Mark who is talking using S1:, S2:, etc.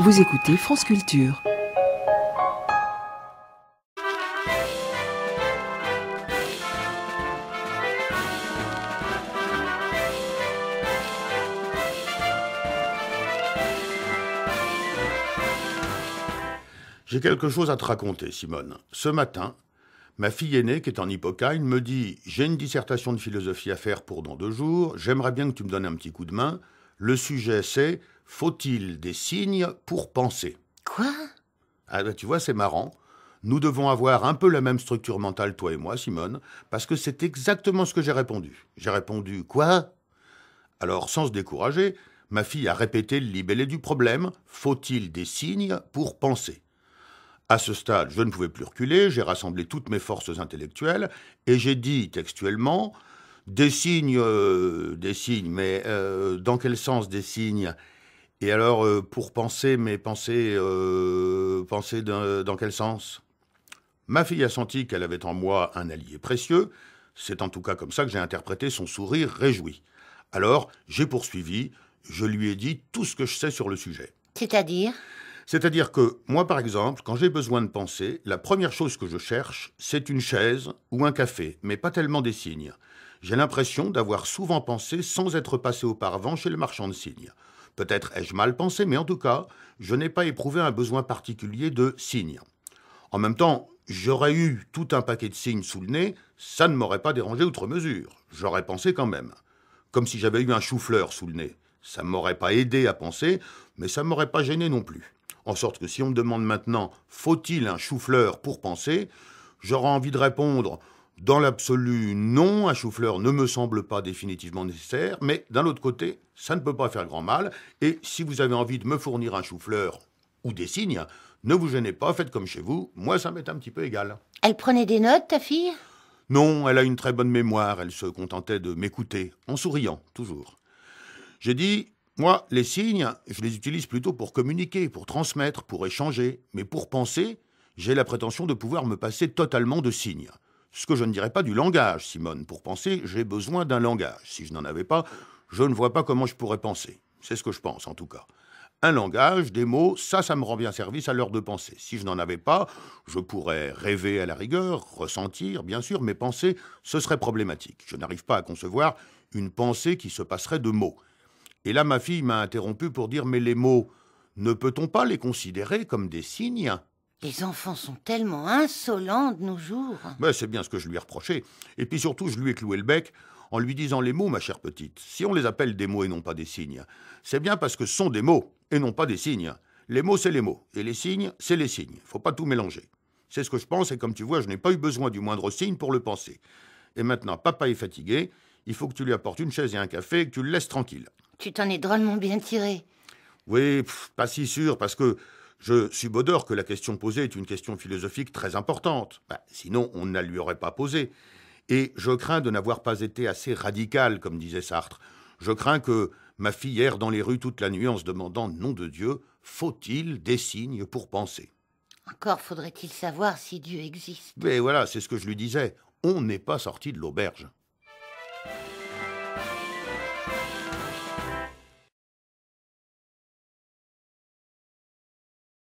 S1: Vous écoutez France Culture.
S2: J'ai quelque chose à te raconter, Simone. Ce matin, ma fille aînée, qui est en Hippocagne, me dit « J'ai une dissertation de philosophie à faire pour dans 2 jours, j'aimerais bien que tu me donnes un petit coup de main. Le sujet, c'est « Faut-il des signes pour penser ?»
S3: Quoi?
S2: Ah ben, tu vois, c'est marrant. Nous devons avoir un peu la même structure mentale, toi et moi, Simone, parce que c'est exactement ce que j'ai répondu. J'ai répondu « Quoi ?» Alors, sans se décourager, ma fille a répété le libellé du problème « Faut-il des signes pour penser ?» À ce stade, je ne pouvais plus reculer, j'ai rassemblé toutes mes forces intellectuelles et j'ai dit textuellement des signes, mais dans quel sens des signes? Et alors, pour penser, mais penser dans quel sens? Ma fille a senti qu'elle avait en moi un allié précieux. C'est en tout cas comme ça que j'ai interprété son sourire réjoui. Alors, j'ai poursuivi, je lui ai dit tout ce que je sais sur le sujet.
S3: C'est-à-dire?
S2: C'est-à-dire que, moi par exemple, quand j'ai besoin de penser, la première chose que je cherche, c'est une chaise ou un café, mais pas tellement des signes. J'ai l'impression d'avoir souvent pensé sans être passé auparavant chez le marchand de signes. Peut-être ai-je mal pensé, mais en tout cas, je n'ai pas éprouvé un besoin particulier de signes. En même temps, j'aurais eu tout un paquet de signes sous le nez, ça ne m'aurait pas dérangé outre mesure. J'aurais pensé quand même. Comme si j'avais eu un chou-fleur sous le nez. Ça ne m'aurait pas aidé à penser, mais ça ne m'aurait pas gêné non plus. En sorte que si on me demande maintenant « faut-il un chou-fleur pour penser ?», j'aurais envie de répondre « dans l'absolu, non, un chou-fleur ne me semble pas définitivement nécessaire, mais d'un autre côté, ça ne peut pas faire grand mal, et si vous avez envie de me fournir un chou-fleur ou des signes, ne vous gênez pas, faites comme chez vous, moi ça m'est un petit peu égal. »
S3: Elle prenait des notes, ta fille?
S2: Non, elle a une très bonne mémoire, elle se contentait de m'écouter, en souriant, toujours. J'ai dit, moi, les signes, je les utilise plutôt pour communiquer, pour transmettre, pour échanger. Mais pour penser, j'ai la prétention de pouvoir me passer totalement de signes. Ce que je ne dirais pas du langage, Simone. Pour penser, j'ai besoin d'un langage. Si je n'en avais pas, je ne vois pas comment je pourrais penser. C'est ce que je pense, en tout cas. Un langage, des mots, ça me rend bien service à l'heure de penser. Si je n'en avais pas, je pourrais rêver à la rigueur, ressentir, bien sûr, mais penser, ce serait problématique. Je n'arrive pas à concevoir une pensée qui se passerait de mots. Et là, ma fille m'a interrompu pour dire « Mais les mots, ne peut-on pas les considérer comme des signes ?»
S3: Les enfants sont tellement insolents de nos jours.
S2: Ben, c'est bien ce que je lui ai reproché. Et puis surtout, je lui ai cloué le bec en lui disant « Les mots, ma chère petite, si on les appelle des mots et non pas des signes, c'est bien parce que ce sont des mots et non pas des signes. Les mots, c'est les mots. Et les signes, c'est les signes. Faut pas tout mélanger. C'est ce que je pense et comme tu vois, je n'ai pas eu besoin du moindre signe pour le penser. Et maintenant, papa est fatigué. Il faut que tu lui apportes une chaise et un café et que tu le laisses tranquille. »
S3: Tu t'en es drôlement bien tiré.
S2: Oui, pas si sûr, parce que je subodore que la question posée est une question philosophique très importante. Sinon, on ne la lui aurait pas posée. Et je crains de n'avoir pas été assez radical, comme disait Sartre. Je crains que ma fille erre dans les rues toute la nuit en se demandant, nom de Dieu, faut-il des signes pour penser?
S3: Encore faudrait-il savoir si Dieu existe.
S2: Mais voilà, c'est ce que je lui disais. On n'est pas sorti de l'auberge.